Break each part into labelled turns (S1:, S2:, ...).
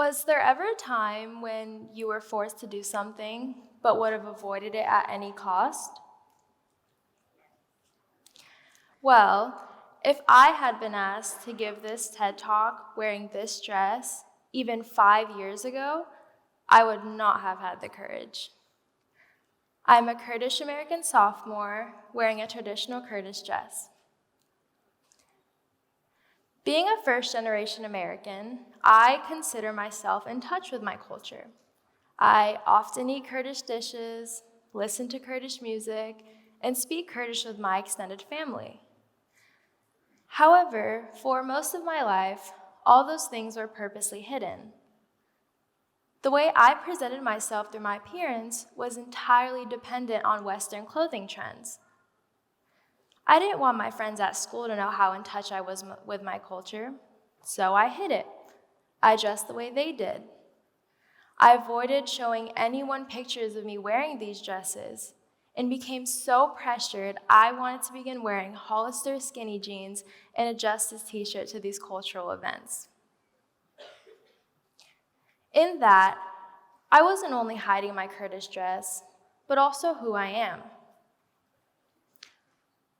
S1: Was there ever a time when you were forced to do something but would have avoided it at any cost? Well, if I had been asked to give this TED Talk wearing this dress even 5 years ago, I would not have had the courage. I'm a Kurdish American sophomore wearing a traditional Kurdish dress. Being a first-generation American, I consider myself in touch with my culture. I often eat Kurdish dishes, listen to Kurdish music, and speak Kurdish with my extended family. However, for most of my life, all those things were purposely hidden. The way I presented myself through my appearance was entirely dependent on Western clothing trends. I didn't want my friends at school to know how in touch I was with my culture, so I hid it. I dressed the way they did. I avoided showing anyone pictures of me wearing these dresses and became so pressured I wanted to begin wearing Hollister skinny jeans and a Justice t-shirt to these cultural events. In that, I wasn't only hiding my Kurdish dress, but also who I am.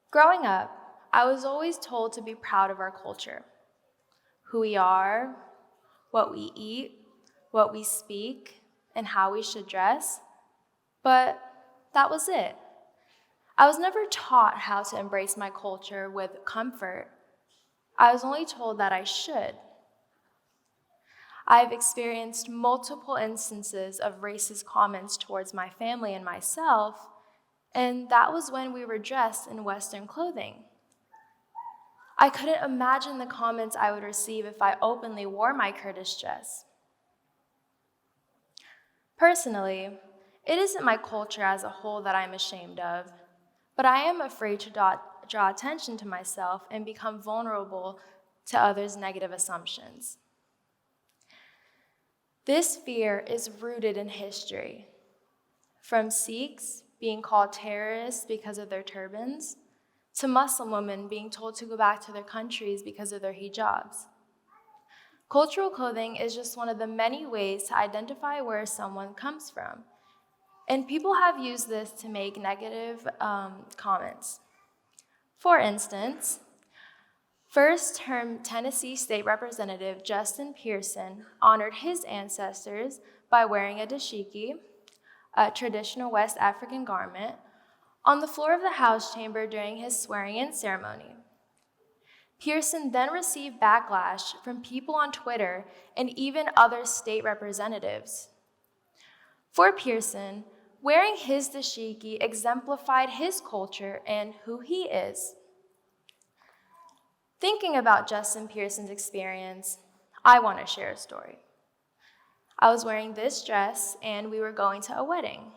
S1: Growing up, I was always told to be proud of our culture, who we are, what we eat, what we speak, and how we should dress, but that was it. I was never taught how to embrace my culture with comfort. I was only told that I should. I've experienced multiple instances of racist comments towards my family and myself, and that was when we were dressed in Western clothing. I couldn't imagine the comments I would receive if I openly wore my Kurdish dress. Personally, it isn't my culture as a whole that I'm ashamed of, but I am afraid to draw attention to myself and become vulnerable to others' negative assumptions. This fear is rooted in history, from Sikhs being called terrorists because of their turbans, to Muslim women being told to go back to their countries because of their hijabs. Cultural clothing is just one of the many ways to identify where someone comes from, and people have used this to make negative comments. For instance, first-term Tennessee State Representative Justin Pearson honored his ancestors by wearing a dashiki, a traditional West African garment, on the floor of the House chamber during his swearing-in ceremony. Pearson then received backlash from people on Twitter and even other state representatives. For Pearson, wearing his dashiki exemplified his culture and who he is. Thinking about Justin Pearson's experience, I want to share a story. I was wearing this dress and we were going to a wedding.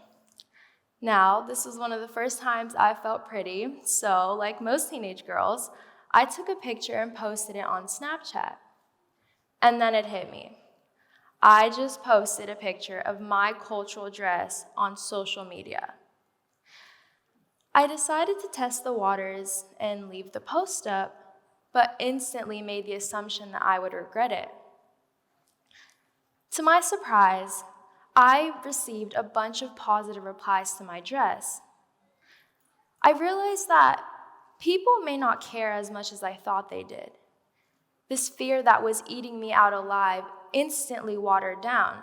S1: Now, this was one of the first times I felt pretty, so like most teenage girls, I took a picture and posted it on Snapchat. And then it hit me. I just posted a picture of my cultural dress on social media. I decided to test the waters and leave the post up, but instantly made the assumption that I would regret it. To my surprise, I received a bunch of positive replies to my dress. I realized that people may not care as much as I thought they did. This fear that was eating me out alive instantly watered down.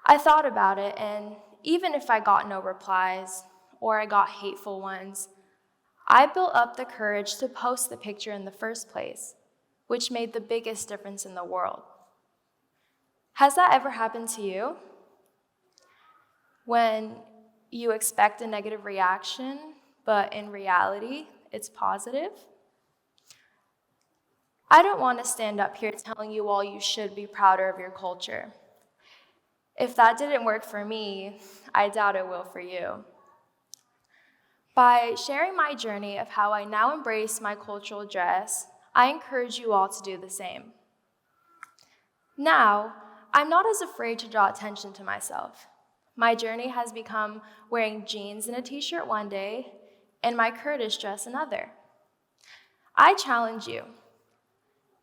S1: I thought about it, and even if I got no replies, or I got hateful ones, I built up the courage to post the picture in the first place, which made the biggest difference in the world. Has that ever happened to you? When you expect a negative reaction, but in reality, it's positive? I don't want to stand up here telling you all you should be prouder of your culture. If that didn't work for me, I doubt it will for you. By sharing my journey of how I now embrace my cultural dress, I encourage you all to do the same. Now, I'm not as afraid to draw attention to myself. My journey has become wearing jeans and a t-shirt one day, and my Kurdish dress another. I challenge you.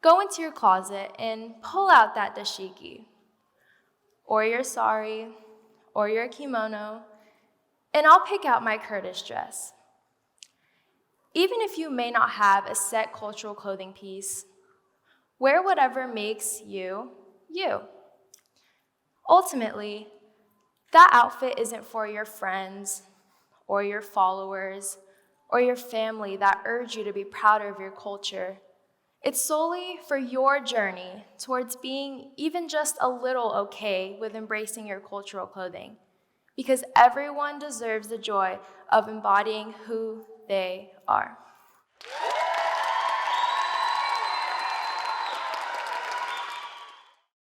S1: Go into your closet and pull out that dashiki, or your sari, or your kimono, and I'll pick out my Kurdish dress. Even if you may not have a set cultural clothing piece, wear whatever makes you, you. Ultimately, that outfit isn't for your friends or your followers or your family that urge you to be prouder of your culture. It's solely for your journey towards being even just a little okay with embracing your cultural clothing, because everyone deserves the joy of embodying who they are.